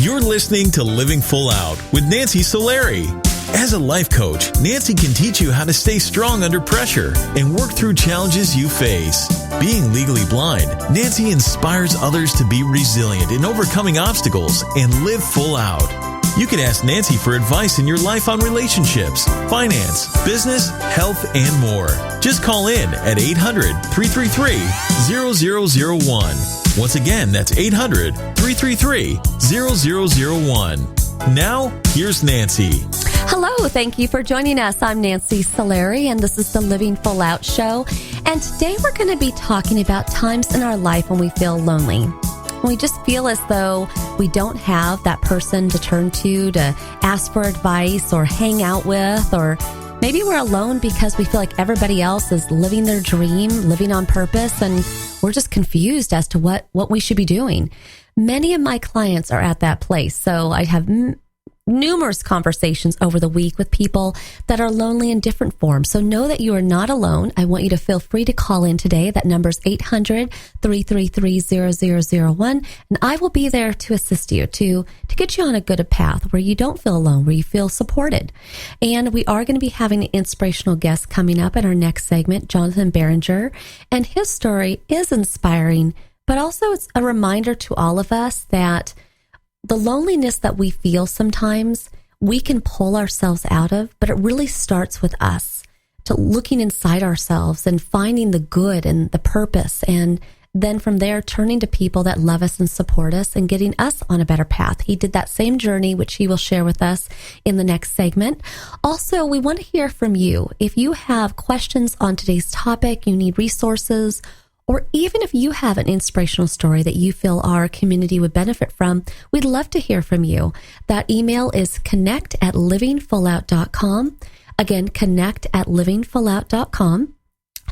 You're listening to Living Full Out with Nancy Solari. As a life coach, Nancy can teach you how to stay strong under pressure and work through challenges you face. Being legally blind, Nancy inspires others to be resilient in overcoming obstacles and live full out. You can ask Nancy for advice in your life on relationships, finance, business, health, and more. Just call in at 800-333-0001. Once again, that's 800-333-0001. Now, here's Nancy. Hello, thank you for joining us. I'm Nancy Solari, and this is the Living Full Out Show. And today we're going to be talking about times in our life when we feel lonely. When we just feel as though we don't have that person to turn to ask for advice or hang out with, or maybe we're alone because we feel like everybody else is living their dream, living on purpose, and we're just confused as to what we should be doing. Many of my clients are at that place, so I have numerous conversations over the week with people that are lonely in different forms. So know that you are not alone. I want you to feel free to call in today. That number is 800-333-0001. And I will be there to assist you, to get you on a good path where you don't feel alone, where you feel supported. And we are going to be having an inspirational guest coming up in our next segment, Jonathan Behringer. And his story is inspiring, but also it's a reminder to all of us that the loneliness that we feel sometimes, we can pull ourselves out of, but it really starts with us, to looking inside ourselves and finding the good and the purpose, and then from there turning to people that love us and support us and getting us on a better path. He did that same journey, which he will share with us in the next segment. Also, we want to hear from you. If you have questions on today's topic, you need resources, or even if you have an inspirational story that you feel our community would benefit from, we'd love to hear from you. That email is connect@livingfullout.com. Again, connect@livingfullout.com.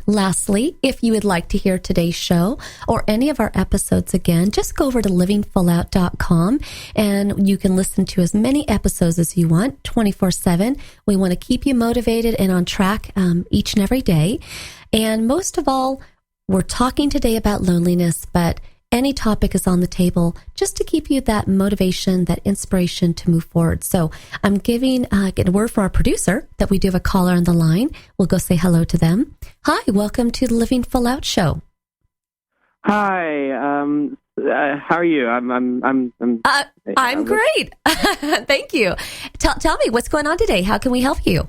Lastly, if you would like to hear today's show or any of our episodes again, just go over to livingfullout.com and you can listen to as many episodes as you want 24/7. We want to keep you motivated and on track each and every day. And most of all, we're talking today about loneliness, but any topic is on the table just to keep you that motivation, that inspiration to move forward. So I'm getting a word from our producer that we do have a caller on the line. We'll go say hello to them. Hi, welcome to the Living Full Out Show. Hi, how are you? I'm great. Thank you. Tell me what's going on today. How can we help you?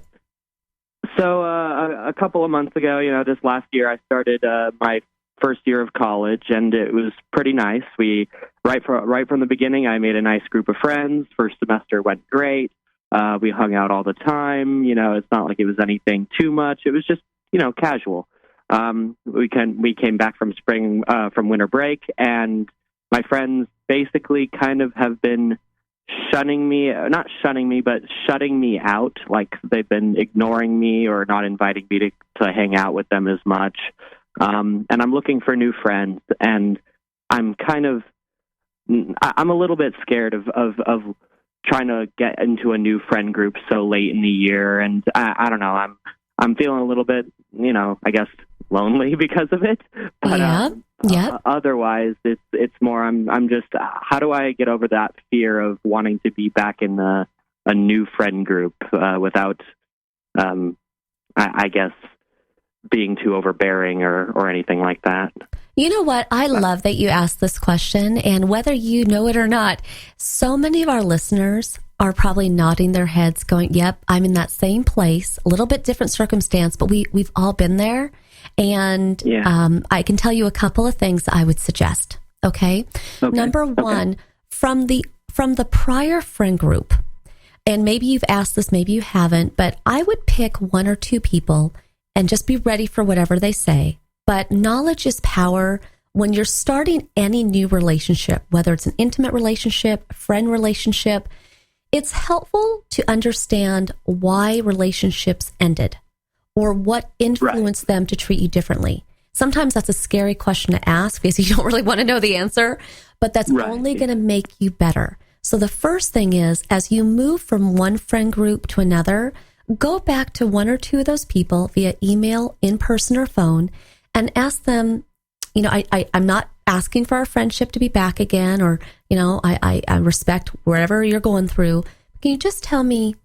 So a couple of months ago, this last year, I started my first year of college, and it was pretty nice. We right from the beginning, I made a nice group of friends. First semester went great. We hung out all the time. It's not like it was anything too much. It was just casual. We came back from winter break, and my friends basically kind of have been shutting me out. Like they've been ignoring me or not inviting me to hang out with them as much. And I'm looking for new friends, and I'm a little bit scared of trying to get into a new friend group so late in the year. And I don't know, I'm feeling a little bit, I guess lonely because of it. But otherwise, it's more. I'm just. How do I get over that fear of wanting to be back in a new friend group without, I guess, being too overbearing or anything like that? You know what? I love that you asked this question, and whether you know it or not, so many of our listeners are probably nodding their heads, going, "Yep, I'm in that same place. A little bit different circumstance, but we've all been there." And I can tell you a couple of things I would suggest. Okay. Number one, from the prior friend group, and maybe you've asked this, maybe you haven't, but I would pick one or two people and just be ready for whatever they say. But knowledge is power. When you're starting any new relationship, whether it's an intimate relationship, a friend relationship, it's helpful to understand why relationships ended, or what influenced them to treat you differently. Sometimes that's a scary question to ask because you don't really want to know the answer, but that's only going to make you better. So the first thing is, as you move from one friend group to another, go back to one or two of those people via email, in person, or phone, and ask them, I'm not asking for our friendship to be back again, or, I respect wherever you're going through. Can you just tell me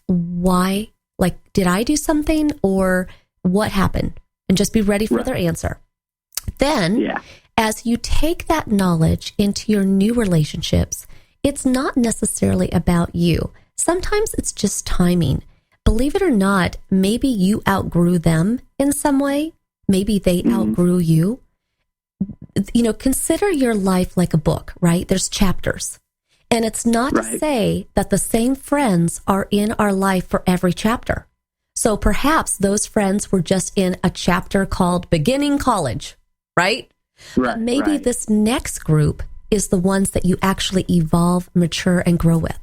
why? Like, did I do something or what happened? And just be ready for their answer. Then, as you take that knowledge into your new relationships, it's not necessarily about you. Sometimes it's just timing. Believe it or not, maybe you outgrew them in some way. Maybe they outgrew you. Consider your life like a book, right? There's chapters. And it's not to say that the same friends are in our life for every chapter. So perhaps those friends were just in a chapter called Beginning College, right? But maybe this next group is the ones that you actually evolve, mature, and grow with.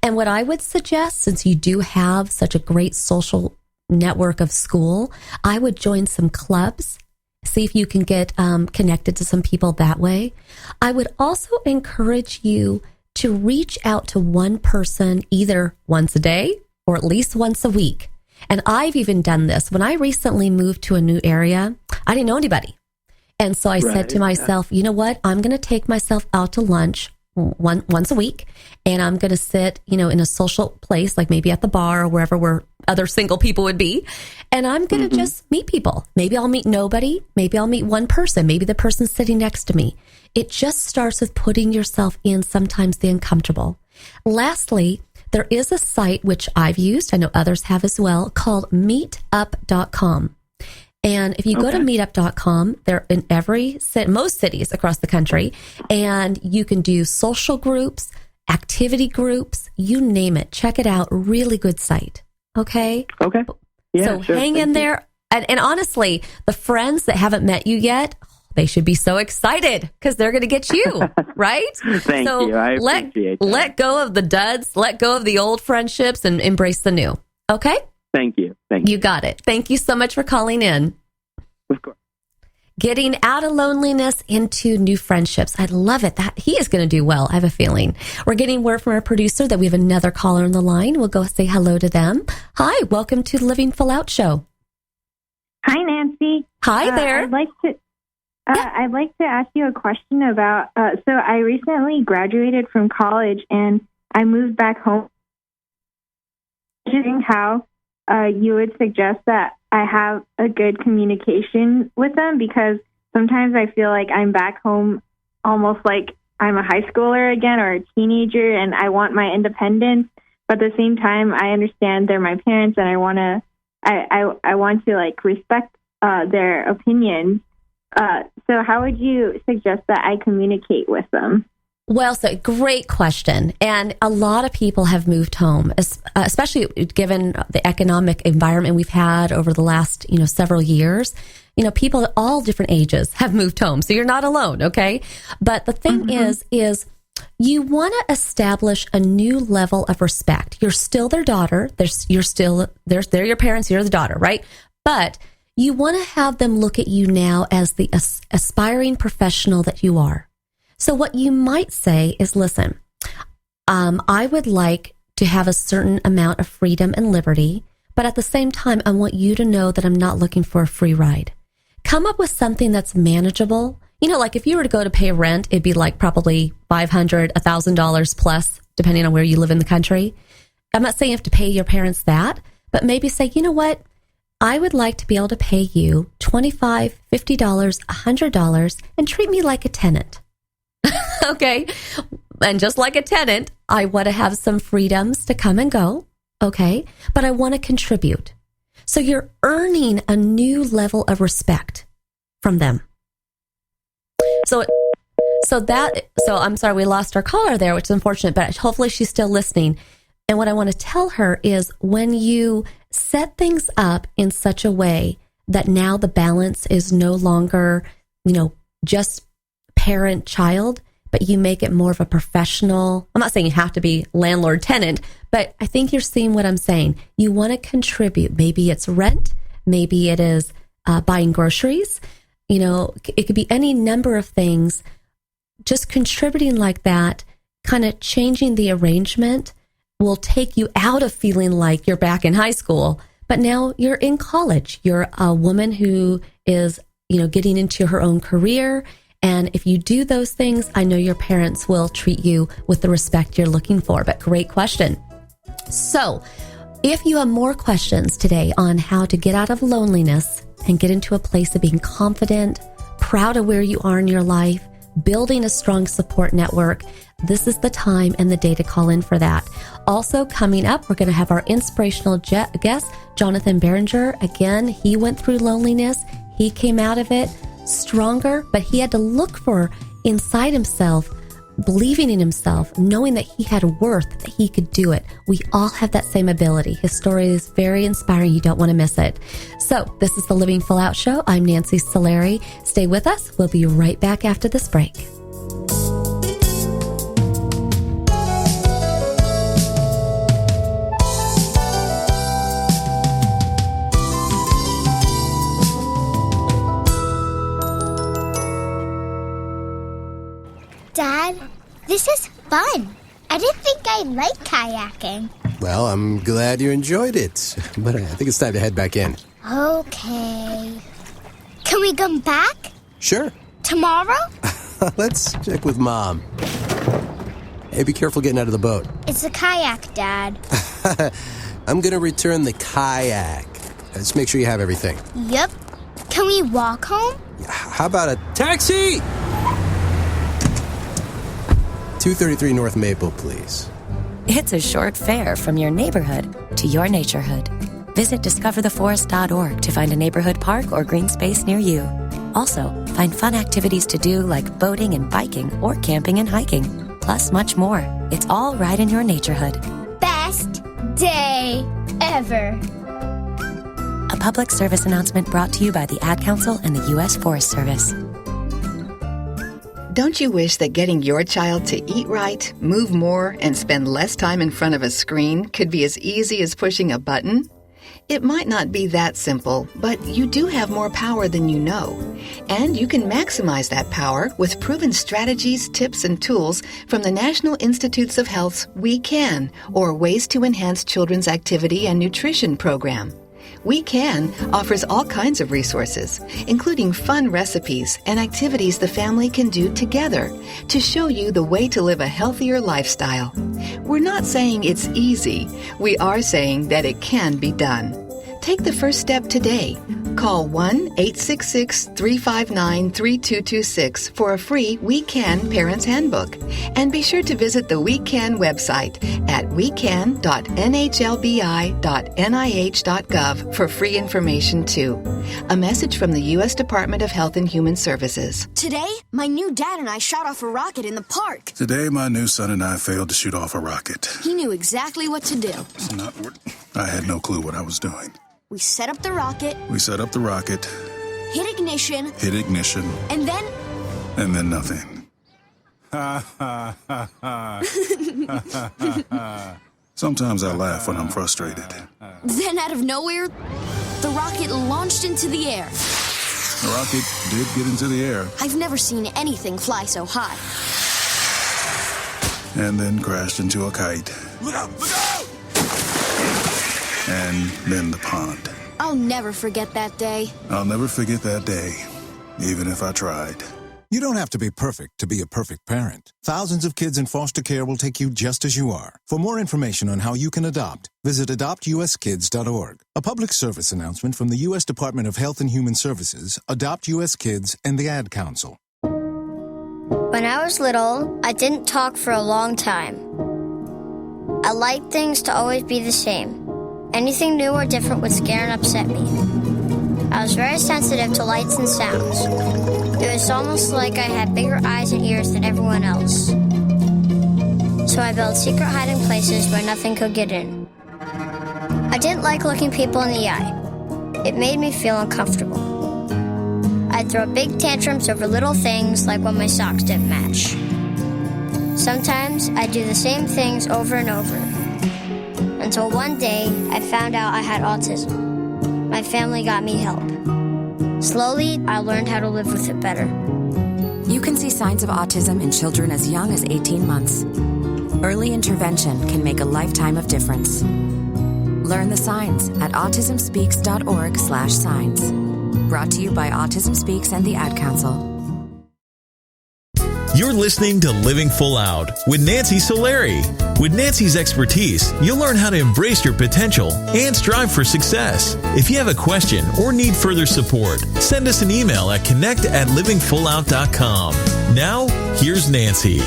And what I would suggest, since you do have such a great social network of school, I would join some clubs, see if you can get connected to some people that way. I would also encourage you to reach out to one person either once a day or at least once a week. And I've even done this. When I recently moved to a new area, I didn't know anybody. And so I said to myself, you know what? I'm going to take myself out to lunch once a week, and I'm going to sit, in a social place, like maybe at the bar or wherever where other single people would be. And I'm going to just meet people. Maybe I'll meet nobody. Maybe I'll meet one person. Maybe the person sitting next to me. It just starts with putting yourself in sometimes the uncomfortable. Lastly, there is a site which I've used, I know others have as well, called meetup.com. And if you go to meetup.com, they're in most cities across the country, and you can do social groups, activity groups, you name it. Check it out. Really good site. Okay? Okay. Yeah, so hang in there. And honestly, the friends that haven't met you yet, they should be so excited because they're going to get you, right? Thank you. I appreciate that. Let go of the duds, let go of the old friendships, and embrace the new. Okay? Thank you. You got it. Thank you so much for calling in. Of course. Getting out of loneliness into new friendships. I love it. That he is going to do well, I have a feeling. We're getting word from our producer that we have another caller on the line. We'll go say hello to them. Hi, welcome to the Living Full Out Show. Hi, Nancy. Hi there. I'd like to ask you a question about, so I recently graduated from college and I moved back home. Wondering how you would suggest that I have a good communication with them, because sometimes I feel like I'm back home almost like I'm a high schooler again or a teenager, and I want my independence. But at the same time, I understand they're my parents, and I want to like respect their opinions. So how would you suggest that I communicate with them? Well, so great question. And a lot of people have moved home, especially given the economic environment we've had over the last, several years. People at all different ages have moved home. So you're not alone, okay? But the thing is you want to establish a new level of respect. You're still their daughter. They're your parents. You're the daughter, right? But you want to have them look at you now as the aspiring professional that you are. So what you might say is, listen, I would like to have a certain amount of freedom and liberty, but at the same time, I want you to know that I'm not looking for a free ride. Come up with something that's manageable. Like if you were to go to pay rent, it'd be like probably $500, $1,000 plus, depending on where you live in the country. I'm not saying you have to pay your parents that, but maybe say, you know what? I would like to be able to pay you $25, $50, $100 and treat me like a tenant. Okay. And just like a tenant, I want to have some freedoms to come and go. Okay. But I want to contribute. So you're earning a new level of respect from them. So I'm sorry, we lost our caller there, which is unfortunate, but hopefully she's still listening. And what I want to tell her is when you set things up in such a way that now the balance is no longer, just parent-child, but you make it more of a professional. I'm not saying you have to be landlord-tenant, but I think you're seeing what I'm saying. You want to contribute. Maybe it's rent. Maybe it is buying groceries. It could be any number of things. Just contributing like that, kind of changing the arrangement, will take you out of feeling like you're back in high school, but now you're in college. You're a woman who is getting into her own career. And if you do those things, I know your parents will treat you with the respect you're looking for. But great question. So if you have more questions today on how to get out of loneliness and get into a place of being confident, proud of where you are in your life, building a strong support network, this is the time and the day to call in for that. Also coming up, we're going to have our inspirational guest, Jonathan Behringer. Again, he went through loneliness. He came out of it stronger, but he had to look for inside himself, believing in himself, knowing that he had worth, that he could do it. We all have that same ability. His story is very inspiring. You don't want to miss it. So this is the Living Full Out Show. I'm Nancy Solari. Stay with us. We'll be right back after this break. Dad, this is fun. I didn't think I'd like kayaking. Well, I'm glad you enjoyed it, but I think it's time to head back in. Okay. Can we come back? Sure. Tomorrow? Let's check with Mom. Hey, be careful getting out of the boat. It's a kayak, Dad. I'm going to return the kayak. Let's make sure you have everything. Yep. Can we walk home? How about a taxi? 233 North Maple, please. It's a short fare from your neighborhood to your naturehood. Visit discovertheforest.org to find a neighborhood park or green space near you. Also, find fun activities to do like boating and biking or camping and hiking, plus much more. It's all right in your naturehood. Best day ever. A public service announcement brought to you by the Ad Council and the U.S. Forest Service. Don't you wish that getting your child to eat right, move more, and spend less time in front of a screen could be as easy as pushing a button? It might not be that simple, but you do have more power than you know. And you can maximize that power with proven strategies, tips, and tools from the National Institutes of Health's We Can, or Ways to Enhance Children's Activity and Nutrition program. We Can offers all kinds of resources, including fun recipes and activities the family can do together to show you the way to live a healthier lifestyle. We're not saying it's easy. We are saying that it can be done. Take the first step today. Call 1-866-359-3226 for a free We Can Parents Handbook. And be sure to visit the We Can website at wecan.nhlbi.nih.gov for free information too. A message from the U.S. Department of Health and Human Services. Today, my new dad and I shot off a rocket in the park. Today, my new son and I failed to shoot off a rocket. He knew exactly what to do. I had no clue what I was doing. We set up the rocket. Hit ignition. And then... And then nothing. Sometimes I laugh when I'm frustrated. Then out of nowhere, the rocket launched into the air. The rocket did get into the air. I've never seen anything fly so high. And then crashed into a kite. Look out! Look out! And then the pond. I'll never forget that day. I'll never forget that day, even if I tried. You don't have to be perfect to be a perfect parent. Thousands of kids in foster care will take you just as you are. For more information on how you can adopt, visit adoptuskids.org. A public service announcement from the U.S. Department of Health and Human Services, Adopt U.S. Kids, and the Ad Council. When I was little, I didn't talk for a long time. I liked things to always be the same. Anything new or different would scare and upset me. I was very sensitive to lights and sounds. It was almost like I had bigger eyes and ears than everyone else. So I built secret hiding places where nothing could get in. I didn't like looking people in the eye. It made me feel uncomfortable. I'd throw big tantrums over little things like when my socks didn't match. Sometimes I'd do the same things over and over. Until one day, I found out I had autism. My family got me help. Slowly, I learned how to live with it better. You can see signs of autism in children as young as 18 months. Early intervention can make a lifetime of difference. Learn the signs at autismspeaks.org/signs. Brought to you by Autism Speaks and the Ad Council. You're listening to Living Full Out with Nancy Solari. With Nancy's expertise, you'll learn how to embrace your potential and strive for success. If you have a question or need further support, send us an email at connect@livingfullout.com. Now, here's Nancy.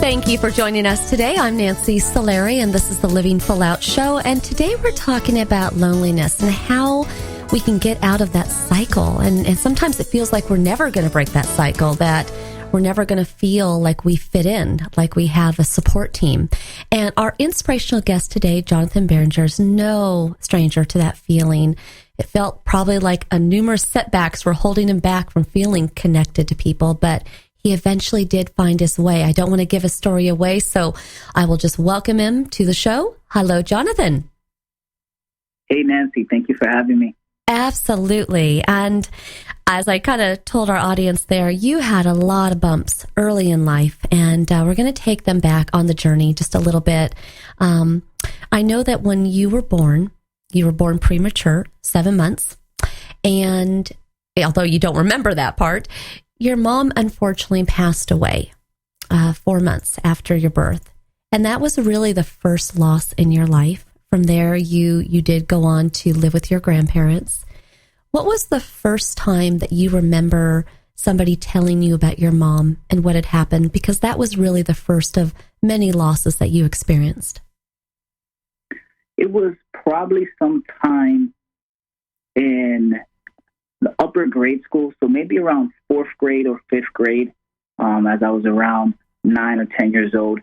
Thank you for joining us today. I'm Nancy Solari, and this is the Living Full Out Show. And today we're talking about loneliness and how we can get out of that cycle. And sometimes it feels like we're never going to break that cycle, that we're never going to feel like we fit in, like we have a support team. And our inspirational guest today, Jonathan Behringer, is no stranger to that feeling. It felt probably like numerous setbacks were holding him back from feeling connected to people, but he eventually did find his way. I don't want to give his story away, so I will just welcome him to the show. Hello, Jonathan. Hey, Nancy. Thank you for having me. Absolutely. And as I kind of told our audience there, you had a lot of bumps early in life, and we're going to take them back on the journey just a little bit. I know that when you were born premature, 7 months, and although you don't remember that part, your mom unfortunately passed away 4 months after your birth. And that was really the first loss in your life. From there, you did go on to live with your grandparents. What was the first time that you remember somebody telling you about your mom and what had happened? Because that was really the first of many losses that you experienced. It was probably sometime in the upper grade school, so maybe around 4th grade or 5th grade, as I was around 9 or 10 years old.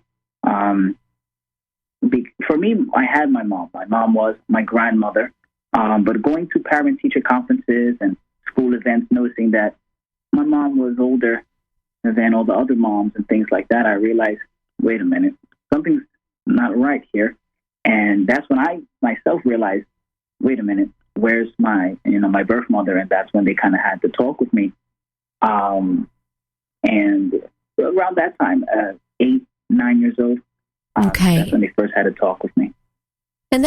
For me, I had my mom. My mom was my grandmother. But going to parent-teacher conferences and school events, noticing that my mom was older than all the other moms and things like that, I realized, wait a minute, something's not right here. And that's when I myself realized, wait a minute, where's my birth mother? And that's when they kind of had to talk with me. And around that time, 8, 9 years old, okay, that's when they first had to talk with me. And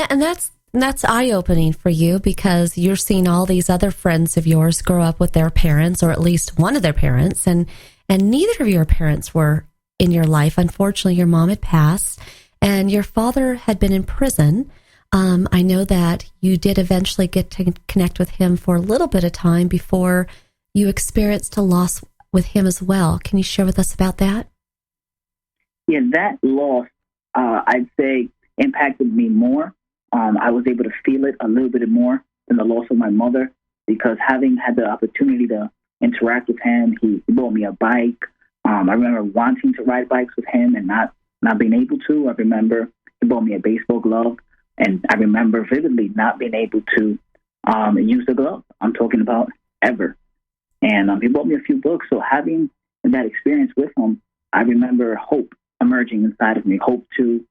that's eye-opening for you, because you're seeing all these other friends of yours grow up with their parents, or at least one of their parents, and neither of your parents were in your life. Unfortunately, your mom had passed, and your father had been in prison. I know that you did eventually get to connect with him for a little bit of time before you experienced a loss with him as well. Can you share with us about that? Yeah, that loss, I'd say, impacted me more. I was able to feel it a little bit more than the loss of my mother, because having had the opportunity to interact with him, he bought me a bike. I remember wanting to ride bikes with him and not being able to. I remember he bought me a baseball glove, and I remember vividly not being able to use the glove. I'm talking about ever. And he bought me a few books. So having that experience with him, I remember hope emerging inside of me, hope to,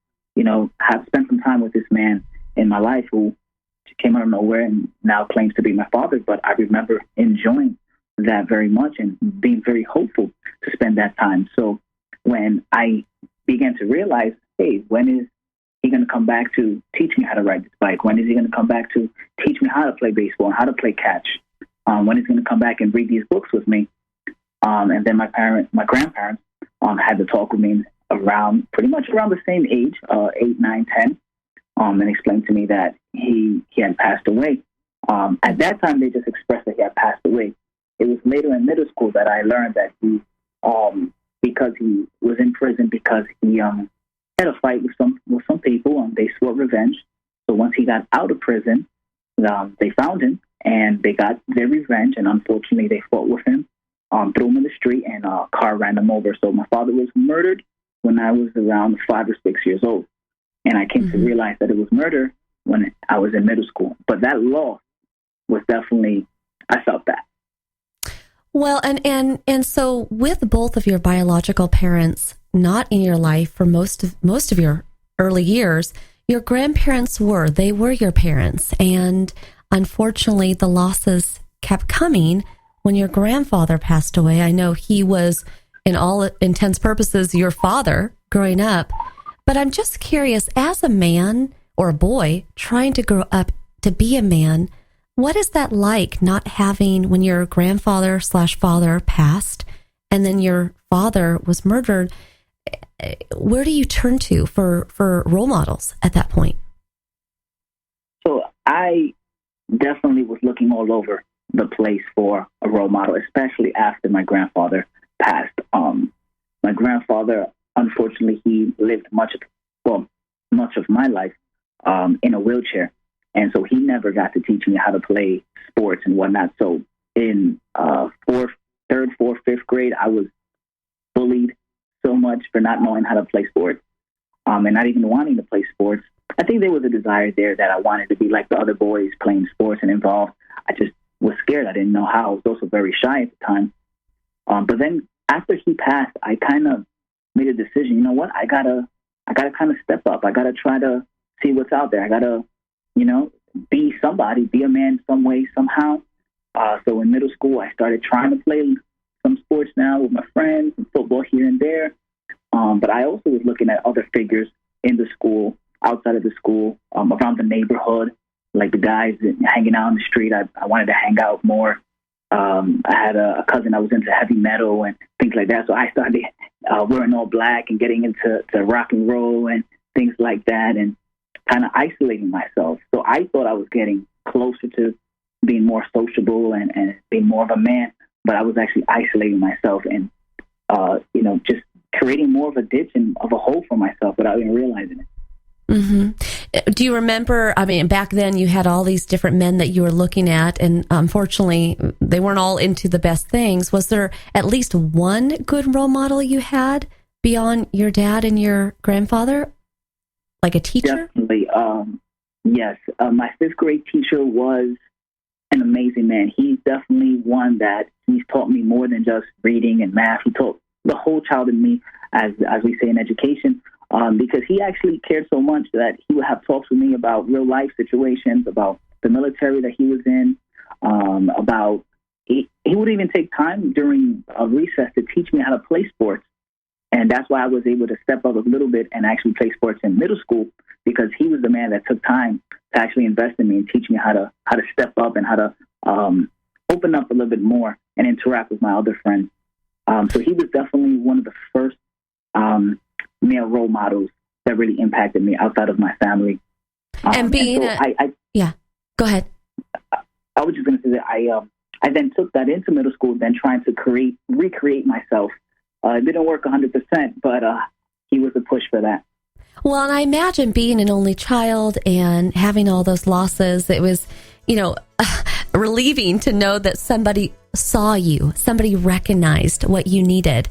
have spent some time with this man in my life who came out of nowhere and now claims to be my father. But I remember enjoying that very much and being very hopeful to spend that time. So when I began to realize, hey, when is he going to come back to teach me how to ride this bike? When is he going to come back to teach me how to play baseball and how to play catch? When is he going to come back and read these books with me? And then my grandparents had to talk with me pretty much around the same age, 8, 9, 10. And explained to me that he had passed away. At that time, they just expressed that he had passed away. It was later in middle school that I learned that he, because he was in prison, because he had a fight with some people, and they swore revenge. So once he got out of prison, they found him, and they got their revenge. And unfortunately, they fought with him, threw him in the street, and a car ran him over. So my father was murdered when I was around 5 or 6 years old. And I came to realize that it was murder when I was in middle school. But that loss was definitely, I felt that. Well, and so with both of your biological parents not in your life for most of your early years, your grandparents were your parents. And unfortunately, the losses kept coming when your grandfather passed away. I know he was, in all intents purposes, your father growing up. But I'm just curious, as a man or a boy trying to grow up to be a man, What is that like, not having, when your grandfather/father passed and then your father was murdered? Where do you turn to for role models at that point? So I definitely was looking all over the place for a role model, especially after my grandfather passed. My grandfather, unfortunately, he lived much of my life in a wheelchair. And so he never got to teach me how to play sports and whatnot. So in third, fourth, fifth grade, I was bullied so much for not knowing how to play sports and not even wanting to play sports. I think there was a desire there that I wanted to be like the other boys playing sports and involved. I just was scared. I didn't know how. I was also very shy at the time. But then after he passed, I kind of made a decision. You know what? I gotta kind of step up. I gotta try to see what's out there. I gotta, be somebody, be a man some way, somehow. So in middle school, I started trying to play some sports now with my friends, and football here and there. But I also was looking at other figures in the school, outside of the school, around the neighborhood, like the guys hanging out on the street. I wanted to hang out more. I had a cousin that was into heavy metal and things like that. So I started wearing all black and getting into rock and roll and things like that, and kind of isolating myself. So I thought I was getting closer to being more sociable and being more of a man, but I was actually isolating myself and, just creating more of a ditch and of a hole for myself without even realizing it. Mm-hmm. Do you remember, back then you had all these different men that you were looking at, and unfortunately they weren't all into the best things. Was there at least one good role model you had beyond your dad and your grandfather? Like a teacher? Definitely. Yes. My fifth grade teacher was an amazing man. He's definitely one that he's taught me more than just reading and math. He taught the whole child in me, as we say in education, because he actually cared so much that he would have talks with me about real life situations, about the military that he was in, he would even take time during a recess to teach me how to play sports. And that's why I was able to step up a little bit and actually play sports in middle school, because he was the man that took time to actually invest in me and teach me how to step up and how to open up a little bit more and interact with my other friends. So he was definitely one of the first male role models that really impacted me outside of my family. And being go ahead. I was just going to say that I then took that into middle school, then trying to recreate myself. It didn't work 100%, but he was a push for that. Well, and I imagine being an only child and having all those losses, it was, relieving to know that somebody saw you, somebody recognized what you needed.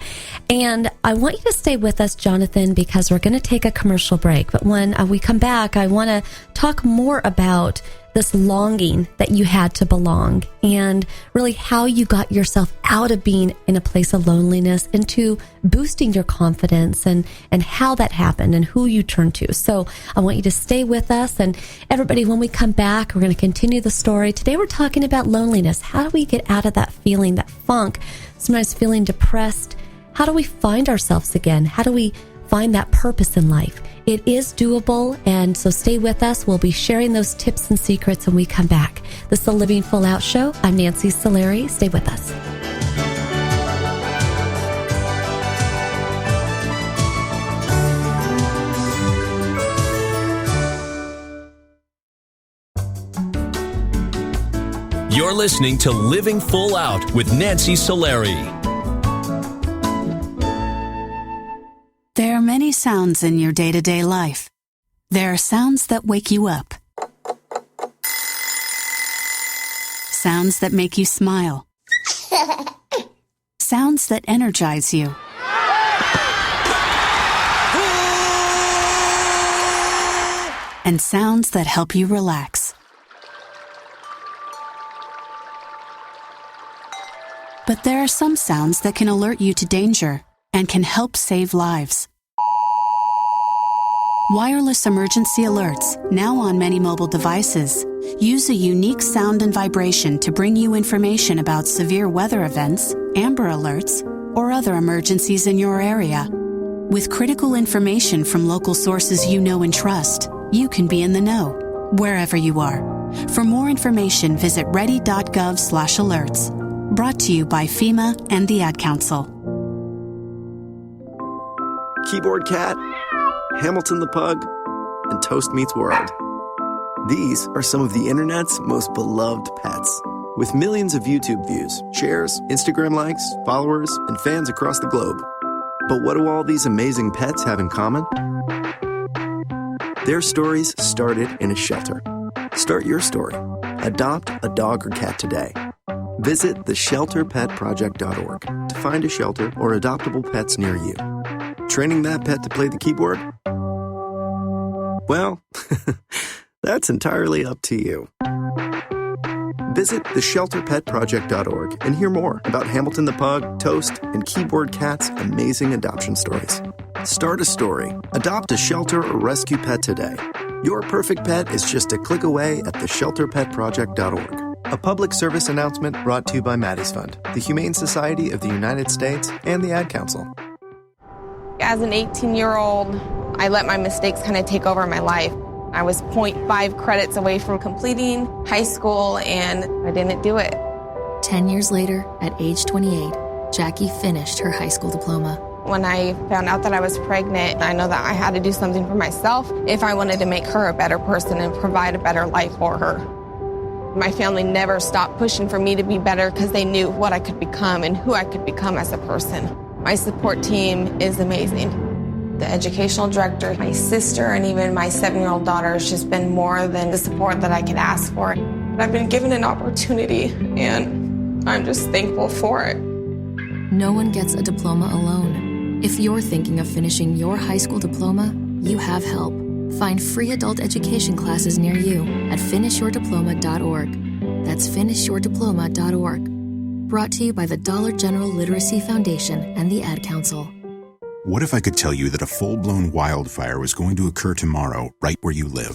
And I want you to stay with us, Jonathan, because we're going to take a commercial break. But when we come back, I want to talk more about this longing that you had to belong and really how you got yourself out of being in a place of loneliness into boosting your confidence and how that happened and who you turned to. So I want you to stay with us. And everybody, when we come back, we're going to continue the story. Today we're talking about loneliness. How do we get out of that feeling, that funk, sometimes feeling depressed? How do we find ourselves again? How do we find that purpose in life? It is doable, and so stay with us. We'll be sharing those tips and secrets when we come back. This is the Living Full Out Show. I'm Nancy Solari. Stay with us. You're listening to Living Full Out with Nancy Solari. There are many sounds in your day-to-day life. There are sounds that wake you up. Sounds that make you smile. Sounds that energize you. And sounds that help you relax. But there are some sounds that can alert you to danger and can help save lives. Wireless emergency alerts, now on many mobile devices, use a unique sound and vibration to bring you information about severe weather events, Amber Alerts, or other emergencies in your area. With critical information from local sources you know and trust, you can be in the know, wherever you are. For more information, visit ready.gov/alerts. Brought to you by FEMA and the Ad Council. Keyboard Cat, Hamilton the Pug, and Toast Meets World. These are some of the internet's most beloved pets. With millions of YouTube views, shares, Instagram likes, followers, and fans across the globe. But what do all these amazing pets have in common? Their stories started in a shelter. Start your story. Adopt a dog or cat today. Visit theshelterpetproject.org to find a shelter or adoptable pets near you. Training that pet to play the keyboard? Well, that's entirely up to you. Visit theshelterpetproject.org and hear more about Hamilton the Pug, Toast, and Keyboard Cat's amazing adoption stories. Start a story. Adopt a shelter or rescue pet today. Your perfect pet is just a click away at theshelterpetproject.org. A public service announcement brought to you by Maddie's Fund, the Humane Society of the United States, and the Ad Council. As an 18-year-old, I let my mistakes kind of take over my life. I was 0.5 credits away from completing high school, and I didn't do it. 10 years later, at age 28, Jackie finished her high school diploma. When I found out that I was pregnant, I know that I had to do something for myself if I wanted to make her a better person and provide a better life for her. My family never stopped pushing for me to be better because they knew what I could become and who I could become as a person. My support team is amazing. The educational director, my sister, and even my 7-year-old daughter has just been more than the support that I could ask for. I've been given an opportunity, and I'm just thankful for it. No one gets a diploma alone. If you're thinking of finishing your high school diploma, you have help. Find free adult education classes near you at finishyourdiploma.org. That's finishyourdiploma.org. Brought to you by the Dollar General Literacy Foundation and the Ad Council. What if I could tell you that a full-blown wildfire was going to occur tomorrow right where you live?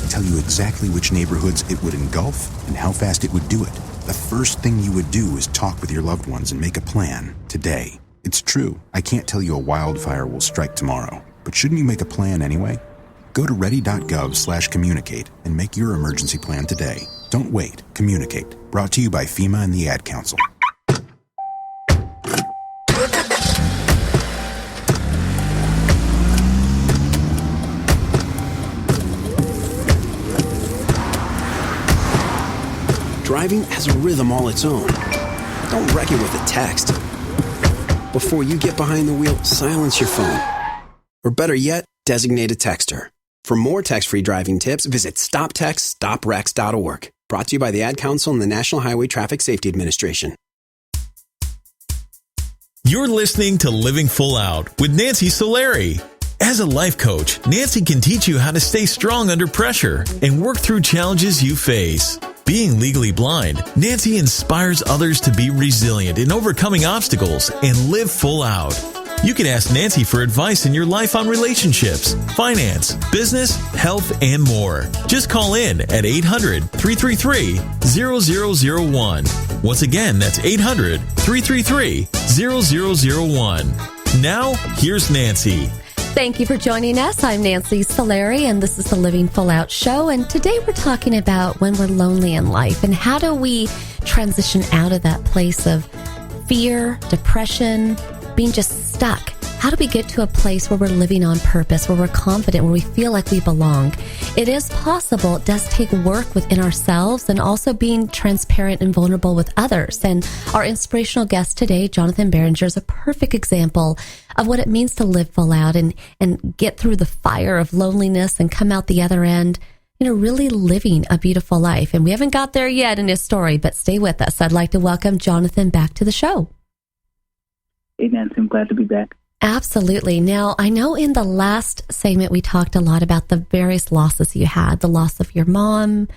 Tell you exactly which neighborhoods it would engulf and how fast it would do it. The first thing you would do is talk with your loved ones and make a plan today. It's true, I can't tell you a wildfire will strike tomorrow, but shouldn't you make a plan anyway? Go to ready.gov/communicate and make your emergency plan today. Don't wait, communicate. Brought to you by FEMA and the Ad Council. Driving has a rhythm all its own. Don't wreck it with a text. Before you get behind the wheel, silence your phone. Or better yet, designate a texter. For more text-free driving tips, visit stoptextstoprex.org. Brought to you by the Ad Council and the National Highway Traffic Safety Administration. You're listening to Living Full Out with Nancy Solari. As a life coach, Nancy can teach you how to stay strong under pressure and work through challenges you face. Being legally blind, Nancy inspires others to be resilient in overcoming obstacles and live full out. You can ask Nancy for advice in your life on relationships, finance, business, health, and more. Just call in at 800-333-0001. Once again, that's 800-333-0001. Now, here's Nancy. Thank you for joining us. I'm Nancy Solari, and this is the Living Full Out Show. And today we're talking about when we're lonely in life and how do we transition out of that place of fear, depression, being just stuck. How do we get to a place where we're living on purpose, where we're confident, where we feel like we belong? It is possible. It does take work within ourselves and also being transparent and vulnerable with others. And our inspirational guest today, Jonathan Behringer, is a perfect example of what it means to live full out and get through the fire of loneliness and come out the other end, really living a beautiful life. And we haven't got there yet in his story, but stay with us. I'd like to welcome Jonathan back to the show. Hey, Nancy, I'm glad to be back. Absolutely. Now, I know in the last segment we talked a lot about the various losses you had, the loss of your mom,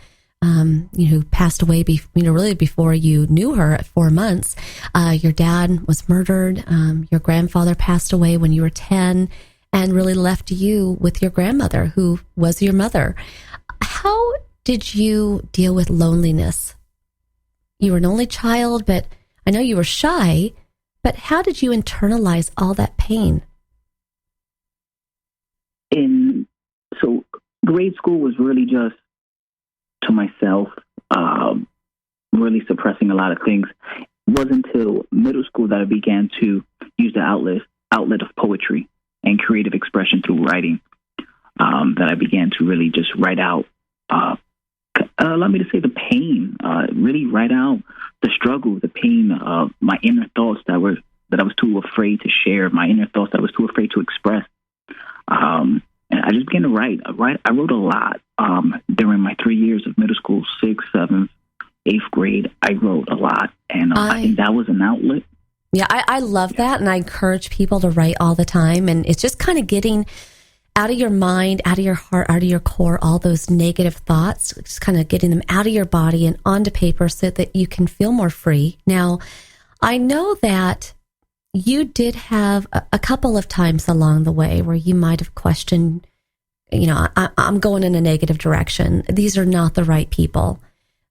who passed away, really before you knew her at 4 months. Your dad was murdered. Your grandfather passed away when you were 10 and really left you with your grandmother, who was your mother. How did you deal with loneliness? You were an only child, but I know you were shy. But how did you internalize all that pain? In grade school was really just to myself, really suppressing a lot of things. It wasn't until middle school that I began to use the outlet of poetry and creative expression through writing, that I began to really just write out, allow me to say, the pain, really write out the struggle, the pain of my inner thoughts that I was too afraid to share, my inner thoughts that I was too afraid to express. And I just began to write. I wrote a lot during my 3 years of middle school, 6th, 7th, 8th grade. I wrote a lot, and I think that was an outlet. Yeah, I love that, and I encourage people to write all the time. And it's just kind of getting out of your mind, out of your heart, out of your core, all those negative thoughts, just kind of getting them out of your body and onto paper so that you can feel more free. Now, I know that you did have a couple of times along the way where you might have questioned, I'm going in a negative direction. These are not the right people.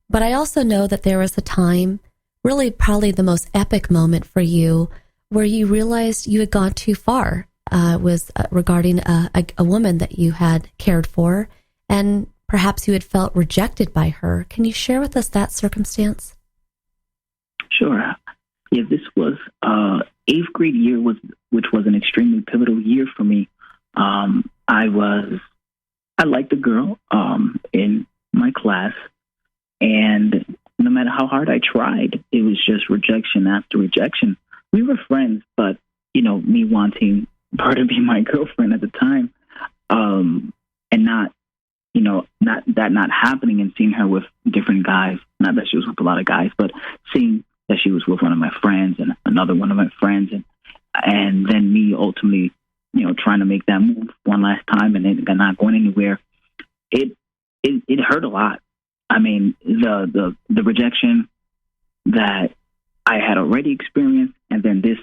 But I also know that there was a time, really probably the most epic moment for you, where you realized you had gone too far. Was regarding a woman that you had cared for, and perhaps you had felt rejected by her. Can you share with us that circumstance? Sure. Yeah, this was 8th grade year, which was an extremely pivotal year for me. I liked a girl in my class, and no matter how hard I tried, it was just rejection after rejection. We were friends, but me wanting her to be my girlfriend at the time, and not happening, and seeing her with different guys. Not that she was with a lot of guys, but seeing that she was with one of my friends and another one of my friends, and then me ultimately, trying to make that move one last time and then not going anywhere. It hurt a lot. I mean, the rejection that I had already experienced, and then this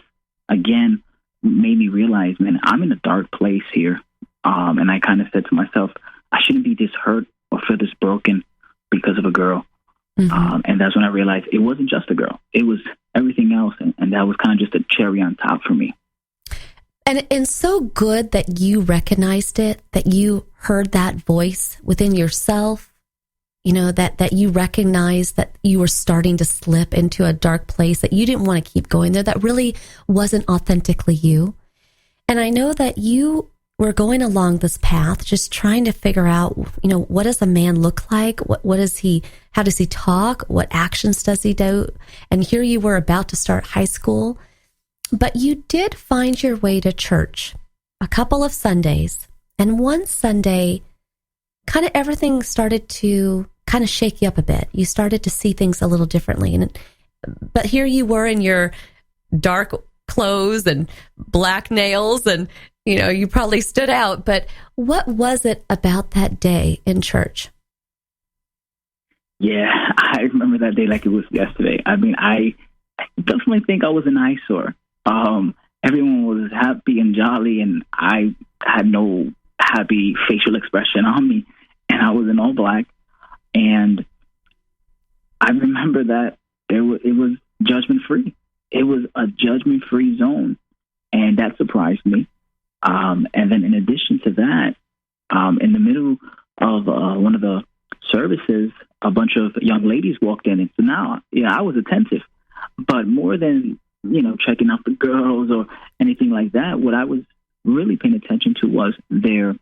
again made me realize, man, I'm in a dark place here. And I kind of said to myself, I shouldn't be this hurt or feel this broken because of a girl. Mm-hmm. And that's when I realized it wasn't just a girl. It was everything else. And that was kind of just a cherry on top for me. And so good that you recognized it, that you heard that voice within yourself, that you recognized that you were starting to slip into a dark place, that you didn't want to keep going there, that really wasn't authentically you. And I know that you were going along this path, just trying to figure out, what does a man look like? What is he? How does he talk? What actions does he do? And here you were about to start high school, but you did find your way to church a couple of Sundays. And one Sunday, kind of everything started to kind of shake you up a bit. You started to see things a little differently. But here you were in your dark clothes and black nails, and you probably stood out. But what was it about that day in church? Yeah, I remember that day like it was yesterday. I mean, I definitely think I was an eyesore. Everyone was happy and jolly, and I had no happy facial expression on me, and I was in all black. And I remember that it was judgment-free. It was a judgment-free zone, and that surprised me. And then in addition to that, in the middle of one of the services, a bunch of young ladies walked in. And so now, I was attentive. But more than, checking out the girls or anything like that, what I was really paying attention to was their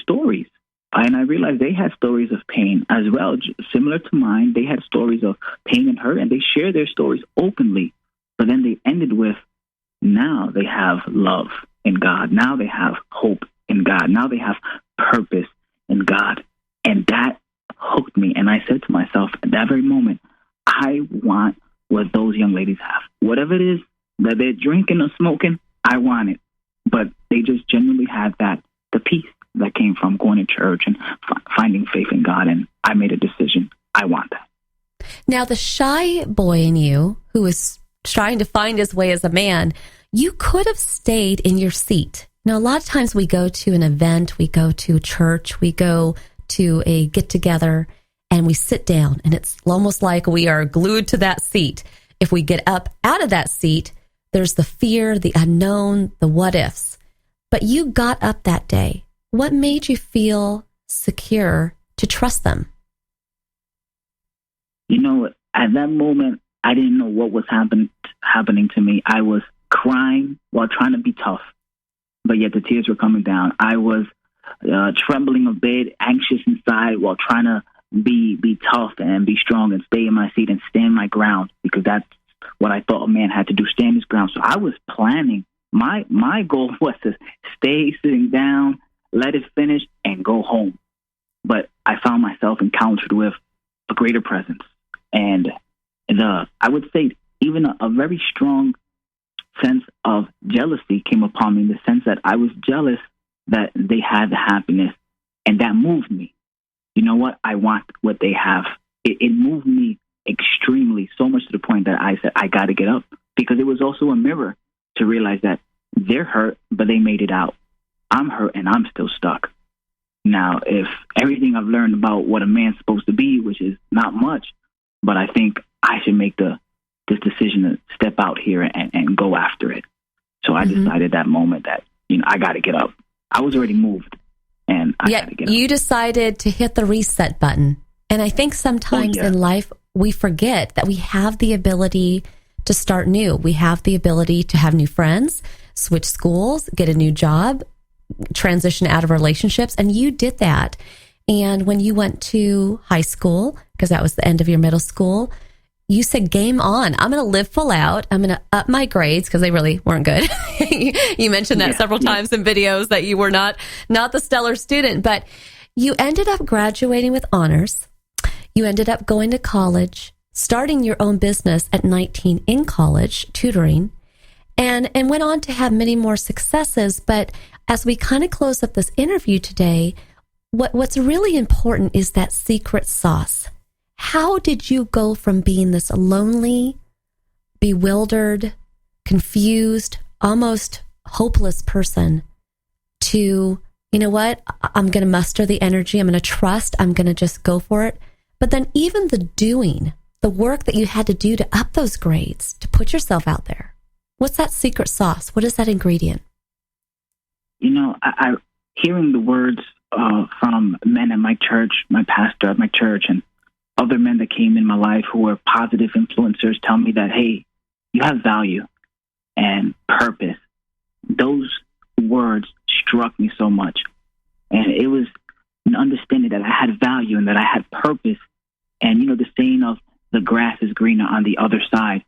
stories. And I realized they had stories of pain as well, similar to mine. They had stories of pain and hurt, and they shared their stories openly. But then they ended with, now they have love in God. Now they have hope in God. Now they have purpose in God. And that hooked me. And I said to myself at that very moment, I want what those young ladies have. Whatever it is that they're drinking or smoking, I want it. But they just genuinely had the peace that came from going to church and finding faith in God. And I made a decision. I want that. Now, the shy boy in you who was trying to find his way as a man, you could have stayed in your seat. Now, a lot of times we go to an event, we go to church, we go to a get-together, and we sit down, and it's almost like we are glued to that seat. If we get up out of that seat, there's the fear, the unknown, the what-ifs. But you got up that day. What made you feel secure to trust them? You know, at that moment, I didn't know what was happening to me. I was crying while trying to be tough, but yet the tears were coming down. I was trembling a bit, anxious inside while trying to be tough and be strong and stay in my seat and stand my ground, because that's what I thought a man had to do, stand his ground. So I was planning. My goal was to stay sitting down, let it finish, and go home. But I found myself encountered with a greater presence. And I would say even a very strong sense of jealousy came upon me, in the sense that I was jealous that they had the happiness, and that moved me. You know what? I want what they have. It moved me extremely, so much to the point that I said, I got to get up, because it was also a mirror to realize that they're hurt, but they made it out. I'm hurt and I'm still stuck. Now, if everything I've learned about what a man's supposed to be, which is not much, but I think I should make this decision to step out here and go after it. So I decided that moment that, I got to get up. I was already moved, and I got to get up. You decided to hit the reset button. And I think sometimes in life, we forget that we have the ability to start new. We have the ability to have new friends, switch schools, get a new job, transition out of relationships. And you did that. And when you went to high school, because that was the end of your middle school, you said, game on. I'm going to live full out. I'm going to up my grades, because they really weren't good. You mentioned that several times in videos, that you were not the stellar student, but you ended up graduating with honors. You ended up going to college, starting your own business at 19 in college, tutoring, and went on to have many more successes. But as we kind of close up this interview today, what's really important is that secret sauce. How did you go from being this lonely, bewildered, confused, almost hopeless person to, you know what, I'm going to muster the energy, I'm going to trust, I'm going to just go for it. But then even the work that you had to do to up those grades, to put yourself out there. What's that secret sauce? What is that ingredient? I hearing the words from men at my church, my pastor at my church, and other men that came in my life who were positive influencers tell me that, hey, you have value and purpose. Those words struck me so much. And it was an understanding that I had value and that I had purpose. And, the saying of the grass is greener on the other side,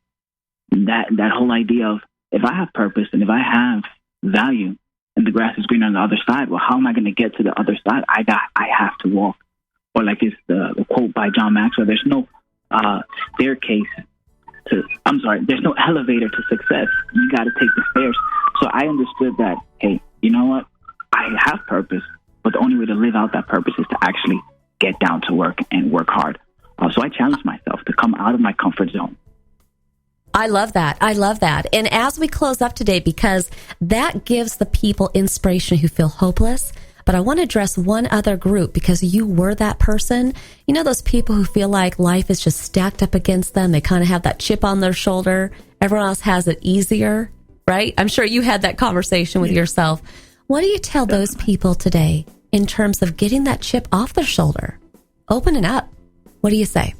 that whole idea of, if I have purpose and if I have value and the grass is greener on the other side, well, how am I going to get to the other side? I have to walk. Or like this, the quote by John Maxwell, there's no there's no elevator to success. You got to take the stairs. So I understood that, hey, you know what? I have purpose, but the only way to live out that purpose is to actually get down to work and work hard. So I challenged myself to come out of my comfort zone. I love that. And as we close up today, because that gives the people inspiration who feel hopeless, but I want to address one other group, because you were that person. Those people who feel like life is just stacked up against them. They kind of have that chip on their shoulder. Everyone else has it easier, right? I'm sure you had that conversation with yourself. What do you tell those people today in terms of getting that chip off their shoulder, opening up? What do you say?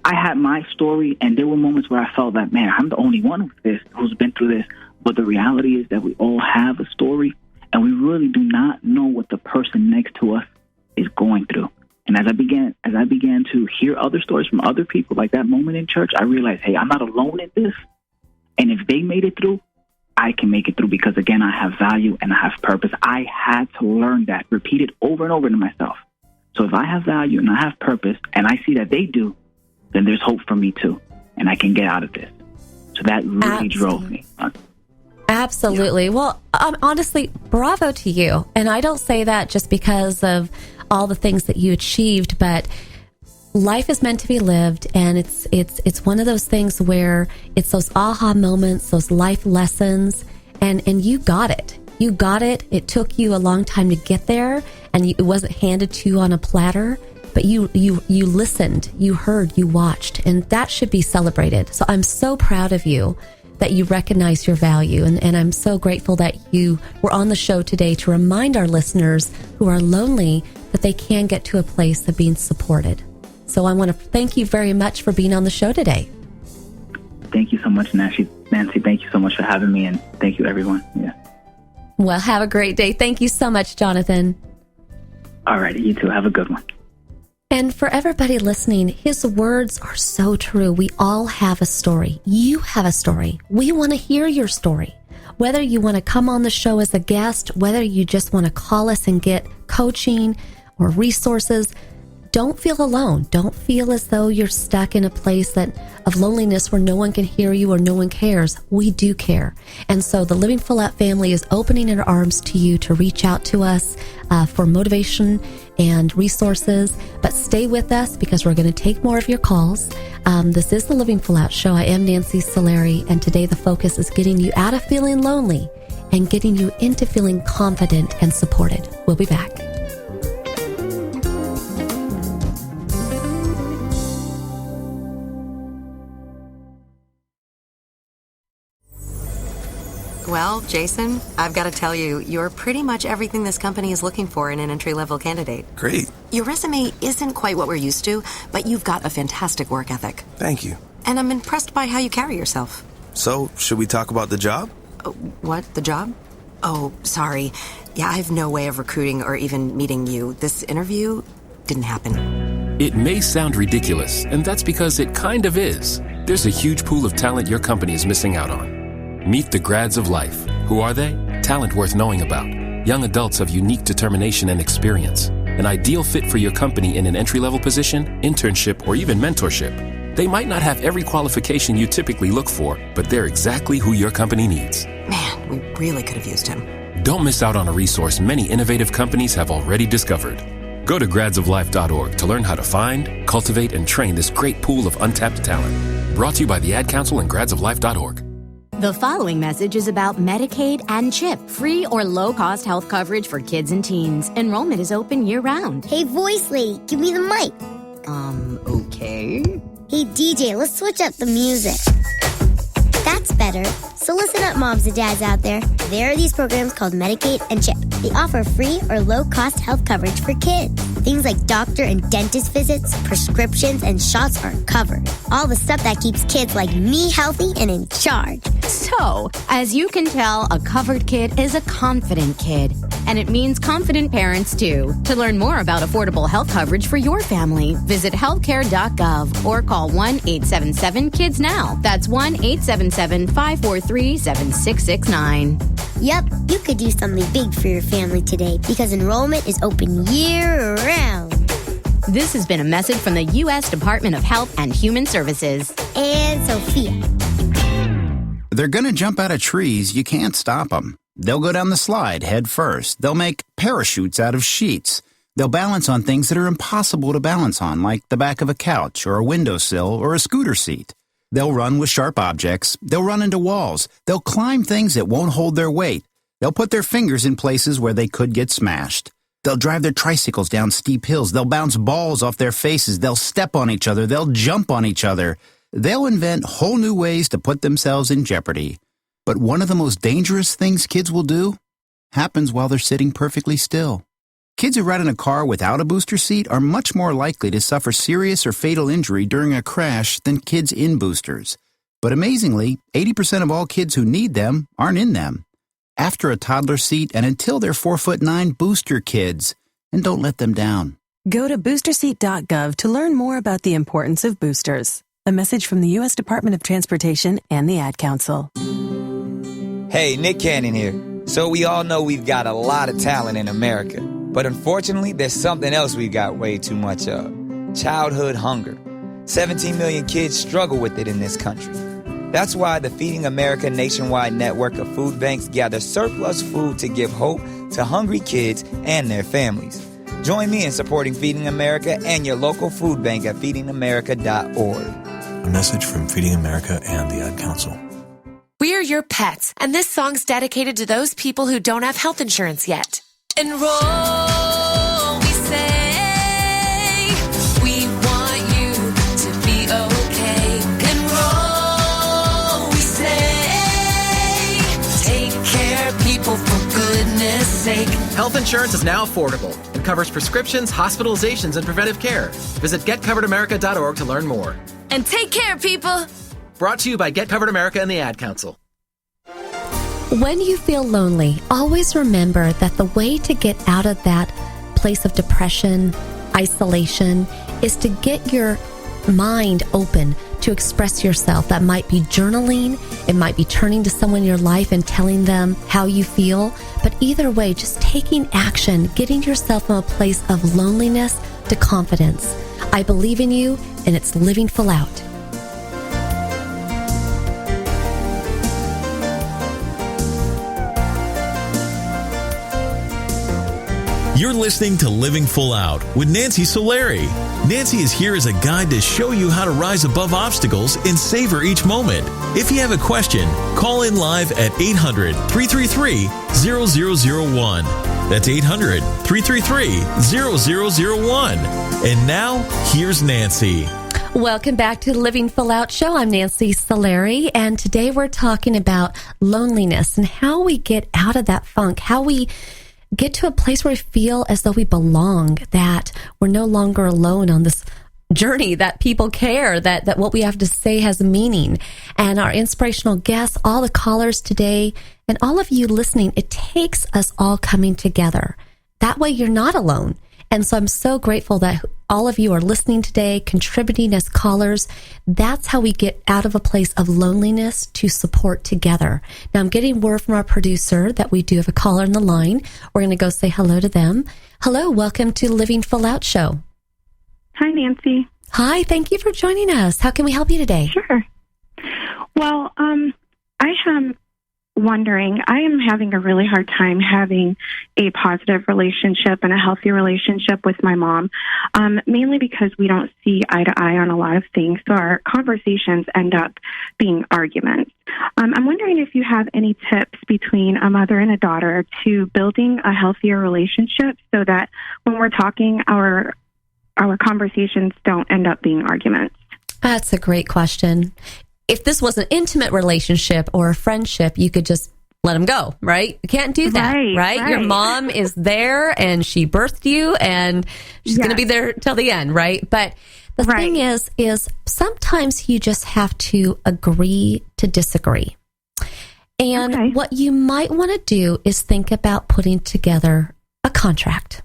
I had my story, and there were moments where I felt that, man, I'm the only one who's been through this. But the reality is that we all have a story, and we really do not know what the person next to us is going through. And as I began to hear other stories from other people, like that moment in church, I realized, hey, I'm not alone in this. And if they made it through, I can make it through, because, again, I have value and I have purpose. I had to learn that, repeat it over and over to myself. So if I have value and I have purpose and I see that they do, then there's hope for me too, and I can get out of this. So that really drove me. Absolutely. Yeah. Well, honestly, bravo to you. And I don't say that just because of all the things that you achieved, but life is meant to be lived, and it's one of those things where it's those aha moments, those life lessons, and you got it. You got it. It took you a long time to get there, and it wasn't handed to you on a platter. But you listened, you heard, you watched, and that should be celebrated. So I'm so proud of you that you recognize your value. And I'm so grateful that you were on the show today to remind our listeners who are lonely that they can get to a place of being supported. So I want to thank you very much for being on the show today. Thank you so much, Nancy. Thank you so much for having me, and thank you, everyone. Yeah. Well, have a great day. Thank you so much, Jonathan. All right, you too. Have a good one. And for everybody listening, his words are so true. We all have a story. You have a story. We want to hear your story. Whether you want to come on the show as a guest, whether you just want to call us and get coaching or resources, don't feel alone. Don't feel as though you're stuck in a place of loneliness where no one can hear you or no one cares. We do care. And so the Living Full Out family is opening their arms to you to reach out to us for motivation and resources. But stay with us because we're going to take more of your calls. This is the Living Full Out show. I am Nancy Solari, and today the focus is getting you out of feeling lonely and getting you into feeling confident and supported. We'll be back. Well, Jason, I've got to tell you, you're pretty much everything this company is looking for in an entry-level candidate. Great. Your resume isn't quite what we're used to, but you've got a fantastic work ethic. Thank you. And I'm impressed by how you carry yourself. So, should we talk about the job? What? The job? Oh, sorry. Yeah, I have no way of recruiting or even meeting you. This interview didn't happen. It may sound ridiculous, and that's because it kind of is. There's a huge pool of talent your company is missing out on. Meet the grads of life. Who are they? Talent worth knowing about. Young adults of unique determination and experience. An ideal fit for your company in an entry-level position, internship, or even mentorship. They might not have every qualification you typically look for, but they're exactly who your company needs. Man, we really could have used him. Don't miss out on a resource many innovative companies have already discovered. Go to gradsoflife.org to learn how to find, cultivate, and train this great pool of untapped talent. Brought to you by the Ad Council and gradsoflife.org. The following message is about Medicaid and CHIP, free or low-cost health coverage for kids and teens. Enrollment is open year-round. Hey, voice lady, give me the mic. Okay. Hey, DJ, let's switch up the music. That's better. So listen up, moms and dads out there. There are these programs called Medicaid and CHIP. They offer free or low-cost health coverage for kids. Things like doctor and dentist visits, prescriptions, and shots are covered. All the stuff that keeps kids like me healthy and in charge. So, as you can tell, a covered kid is a confident kid. And it means confident parents, too. To learn more about affordable health coverage for your family, visit healthcare.gov or call 1-877-KIDS-NOW. That's 1-877-543-7669. Yep, you could do something big for your family today because enrollment is open year-round. This has been a message from the U.S. Department of Health and Human Services. And Sophia. They're going to jump out of trees. You can't stop them. They'll go down the slide head first. They'll make parachutes out of sheets. They'll balance on things that are impossible to balance on, like the back of a couch or a windowsill or a scooter seat. They'll run with sharp objects. They'll run into walls. They'll climb things that won't hold their weight. They'll put their fingers in places where they could get smashed. They'll drive their tricycles down steep hills. They'll bounce balls off their faces. They'll step on each other. They'll jump on each other. They'll invent whole new ways to put themselves in jeopardy. But one of the most dangerous things kids will do happens while they're sitting perfectly still. Kids who ride in a car without a booster seat are much more likely to suffer serious or fatal injury during a crash than kids in boosters. But amazingly, 80% of all kids who need them aren't in them. After a toddler seat and until they're 4'9", booster kids, and don't let them down. Go to boosterseat.gov to learn more about the importance of boosters. A message from the U.S. Department of Transportation and the Ad Council. Hey, Nick Cannon here. So we all know we've got a lot of talent in America. But unfortunately, there's something else we've got way too much of. Childhood hunger. 17 million kids struggle with it in this country. That's why the Feeding America nationwide network of food banks gather surplus food to give hope to hungry kids and their families. Join me in supporting Feeding America and your local food bank at feedingamerica.org. A message from Feeding America and the Ad Council. We're your pets, and this song's dedicated to those people who don't have health insurance yet. Enroll, we say, we want you to be okay. Enroll, we say, take. Health insurance is now affordable and covers prescriptions, hospitalizations, and preventive care. Visit getcoveredamerica.org to learn more. And take care, people. Brought to you by Get Covered America and the Ad Council. When you feel lonely, always remember that the way to get out of that place of depression, isolation, is to get your mind open to express yourself. That might be journaling, it might be turning to someone in your life and telling them how you feel, but either way, just taking action, getting yourself from a place of loneliness to confidence. I believe in you, and it's living full out. You're listening to Living Full Out with Nancy Solari. Nancy is here as a guide to show you how to rise above obstacles and savor each moment. If you have a question, call in live at 800-333-0001. That's 800-333-0001. And now, here's Nancy. Welcome back to the Living Full Out Show. I'm Nancy Solari, and today we're talking about loneliness and how we get out of that funk, how we get to a place where we feel as though we belong, that we're no longer alone on this journey, that people care, that what we have to say has meaning. And our inspirational guests, all the callers today, and all of you listening, it takes us all coming together. That way you're not alone. And so I'm so grateful that all of you are listening today, contributing as callers. That's how we get out of a place of loneliness to support together. Now, I'm getting word from our producer that we do have a caller on the line. We're going to go say hello to them. Hello, welcome to Living Full Out Show. Hi, Nancy. Hi, thank you for joining us. How can we help you today? Sure. Well, I am wondering, I am having a really hard time having a positive relationship and a healthy relationship with my mom, mainly because we don't see eye to eye on a lot of things, so our conversations end up being arguments. I'm wondering if you have any tips between a mother and a daughter to building a healthier relationship so that when we're talking, our conversations don't end up being arguments. That's a great question. If this was an intimate relationship or a friendship, you could just let them go, right? You can't do that, right? Your mom is there and she birthed you and she's going to be there till the end, right? But the thing is sometimes you just have to agree to disagree. And what you might want to do is think about putting together a contract.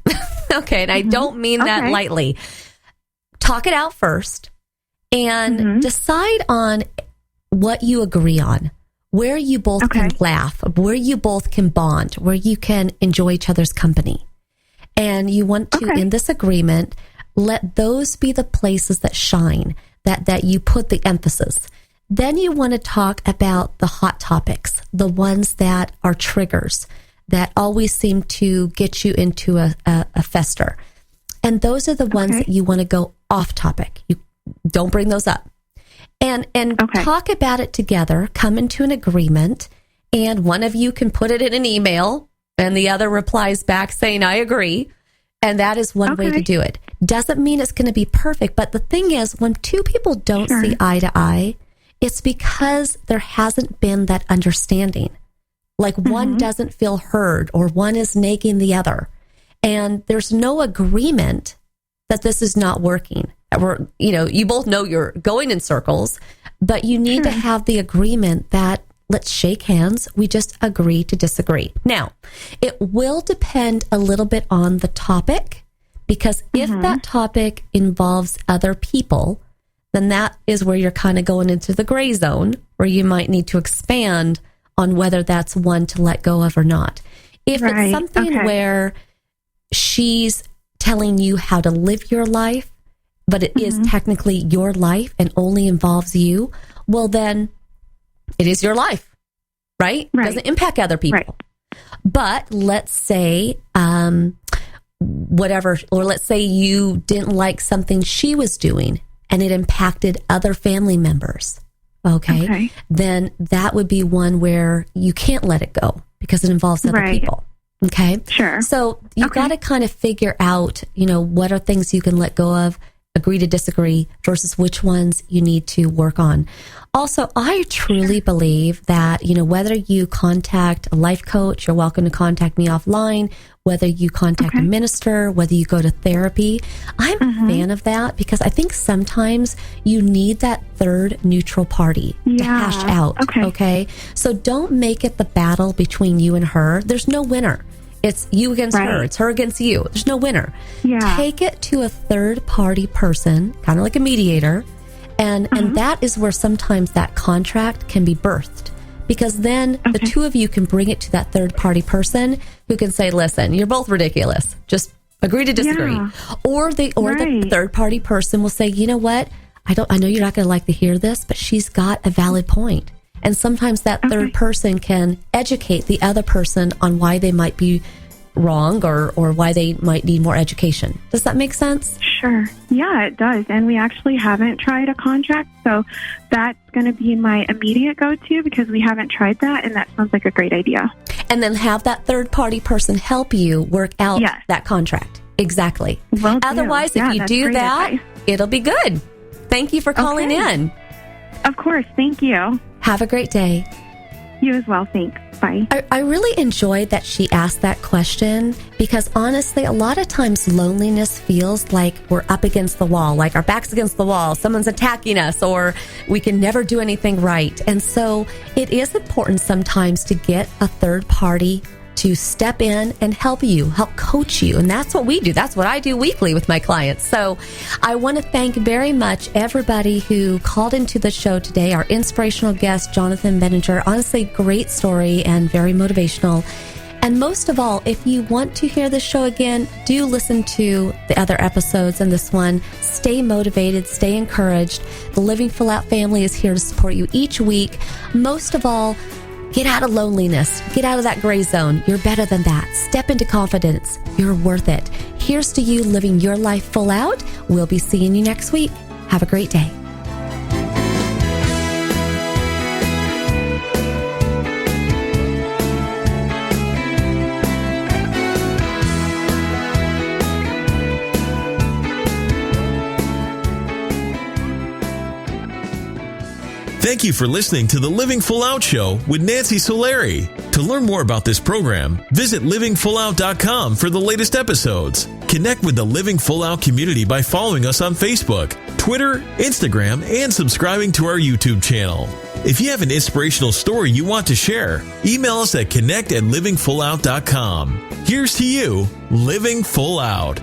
Okay, and I don't mean that lightly. Talk it out first and decide on what you agree on, where you both can laugh, where you both can bond, where you can enjoy each other's company. And you want to, in this agreement, let those be the places that shine, that you put the emphasis. Then you want to talk about the hot topics, the ones that are triggers, that always seem to get you into a fester. And those are the ones that you want to go off topic. You don't bring those up. And talk about it together, come into an agreement, and one of you can put it in an email, and the other replies back saying, I agree. And that is one way to do it. Doesn't mean it's going to be perfect, but the thing is, when two people don't see eye to eye, it's because there hasn't been that understanding. Like one doesn't feel heard, or one is nagging the other. And there's no agreement that this is not working. You both know you're going in circles, but you need to have the agreement that let's shake hands. We just agree to disagree. Now, it will depend a little bit on the topic, because if that topic involves other people, then that is where you're kind of going into the gray zone, where you might need to expand on whether that's one to let go of or not. If it's something where she's telling you how to live your life, but it is technically your life and only involves you, well, then it is your life, right? It doesn't impact other people. But let's say, let's say you didn't like something she was doing and it impacted other family members. Okay. Then that would be one where you can't let it go because it involves other people. Okay. Sure. So you got to kind of figure out, what are things you can let go of agree to disagree versus which ones you need to work on. Also, I truly believe that, whether you contact a life coach, you're welcome to contact me offline, whether you contact a minister, whether you go to therapy. I'm a fan of that because I think sometimes you need that third neutral party to hash out. Okay. So don't make it the battle between you and her. There's no winner. It's you against her. It's her against you. There's no winner. Take it to a third party person, kind of like a mediator. And that is where sometimes that contract can be birthed, because then the two of you can bring it to that third party person who can say, listen, you're both ridiculous. Just agree to disagree. Or the third party person will say, you know what? I know you're not going to like to hear this, but she's got a valid point. And sometimes that third person can educate the other person on why they might be wrong or why they might need more education. Does that make sense? Sure. Yeah, it does. And we actually haven't tried a contract, so that's going to be my immediate go-to because we haven't tried that, and that sounds like a great idea. And then have that third-party person help you work out that contract. Exactly. Otherwise, if you do that, it'll be good. Thank you for calling in. Of course. Thank you. Have a great day. You as well. Thanks. Bye. I really enjoyed that she asked that question because honestly, a lot of times loneliness feels like we're up against the wall, like our back's against the wall, someone's attacking us, or we can never do anything right. And so it is important sometimes to get a third party to step in and help coach you. And that's what we do. That's what I do weekly with my clients. So I want to thank very much everybody who called into the show today. Our inspirational guest, Jonathan Behringer. Honestly, great story and very motivational. And most of all, if you want to hear the show again, do listen to the other episodes and this one. Stay motivated, stay encouraged. The Living Full Out family is here to support you each week. Most of all, get out of loneliness. Get out of that gray zone. You're better than that. Step into confidence. You're worth it. Here's to you living your life full out. We'll be seeing you next week. Have a great day. Thank you for listening to the Living Full Out Show with Nancy Solari. To learn more about this program, visit livingfullout.com for the latest episodes. Connect with the Living Full Out community by following us on Facebook, Twitter, Instagram, and subscribing to our YouTube channel. If you have an inspirational story you want to share, email us at connect@livingfullout.com. Here's to you, living full out.